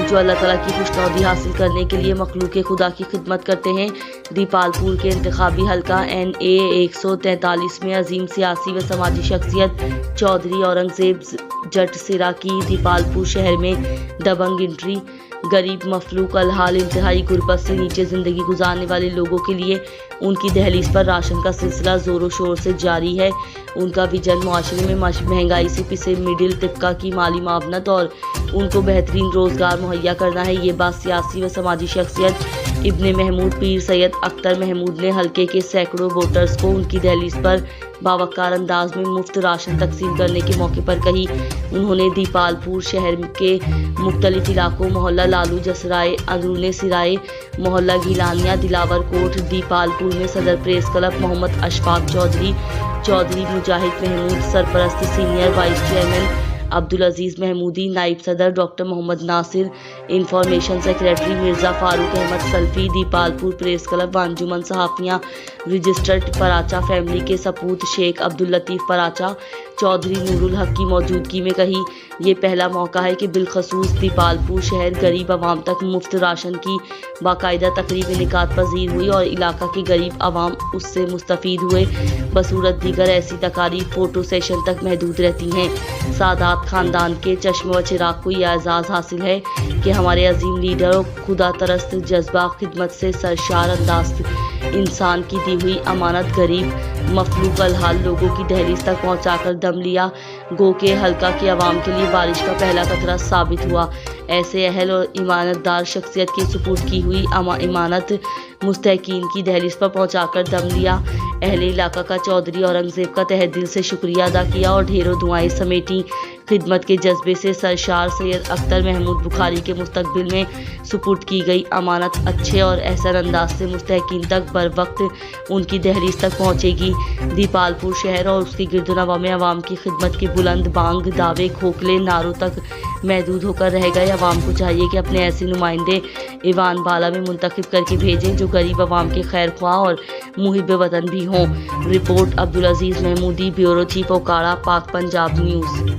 جو اللہ تعالیٰ کی خوشنودی حاصل کرنے کے لیے مخلوق خدا کی خدمت کرتے ہیں۔ دیپالپور کے انتخابی حلقہ NA 143 میں عظیم سیاسی و سماجی شخصیت چودھری اورنگزیب جٹ سرا کی دیپالپور شہر میں دبنگ انٹری۔ غریب مفلوک الحال انتہائی غربت سے نیچے زندگی گزارنے والے لوگوں کے لیے ان کی دہلیز پر راشن کا سلسلہ زور و شور سے جاری ہے۔ ان کا ویژن معاشرے میں مہنگائی سے پسے مڈل طبقہ کی مالی معاونت اور ان کو بہترین روزگار مہیا کرنا ہے۔ یہ بات سیاسی و سماجی شخصیت ابن محمود پیر سید اختر محمود نے حلقے کے سینکڑوں ووٹرز کو ان کی دہلیز پر باوقار انداز میں مفت راشن تقسیم کرنے کے موقع پر کہی۔ انہوں نے دیپالپور شہر کے مختلف علاقوں محلہ لالو جسرائے، اندرون سرائے، محلہ گیلانیہ، دلاور کوٹ، دیپالپور میں صدر پریس کلب محمد اشفاق چودھری، چودھری مجاہد محمود، سرپرست سینئر وائس چیئرمین عبدالعزیز محمودی، نائب صدر ڈاکٹر محمد ناصر، انفارمیشن سیکریٹری مرزا فاروق احمد سلفی، دیپالپور پریس کلب انجمن صحافیاں رجسٹرڈ پراچا فیملی کے سپوت شیخ عبداللطیف پراچا چودھری نور الحق کی موجودگی میں کہی۔ یہ پہلا موقع ہے کہ بالخصوص دیپالپور شہر غریب عوام تک مفت راشن کی باقاعدہ تقریب انعقاد پذیر ہوئی اور علاقہ کے غریب عوام اس سے مستفید ہوئے۔ بصورت دیگر ایسی تقاریب فوٹو سیشن تک محدود رہتی ہیں۔ سادات خاندان کے چشم و چراغ کو یہ اعزاز حاصل ہے کہ ہمارے عظیم لیڈر اور خدا پرست جذبہ خدمت سے سرشار انداز انسان کی دی ہوئی امانت غریب مفلوک الحال لوگوں کی دہلیز تک پہنچا کر دم لیا، گو کہ حلقہ کے عوام کے لیے بارش کا پہلا قطرہ ثابت ہوا۔ ایسے اہل اور ایمانت دار شخصیت کے سپرد کی ہوئی امانت مستحقین کی دہلیز پر پہنچا کر دم لیا۔ اہل علاقہ کا چودھری اورنگزیب کا تہہ دل سے شکریہ ادا کیا اور ڈھیروں دعائیں سمیٹیں۔ خدمت کے جذبے سے سرشار سید اختر محمود بخاری کے مستقبل میں سپرد کی گئی امانت اچھے اور احسن انداز سے مستحقین تک بر وقت ان کی دہلیز تک پہنچے گی۔ دیپالپور شہر اور اس کے گرد و نواح میں عوام کی خدمت کے بلند بانگ دعوے کھوکھلے نعروں تک محدود ہو کر رہ گئے۔ عوام کو چاہیے کہ اپنے ایسے نمائندے ایوان بالا میں منتخب کر کے بھیجیں جو غریب عوام کے خیر خواہ اور محب وطن بھی ہوں۔ Report Abdul Aziz محمودی، bureau chief Okara, پاک پنجاب نیوز۔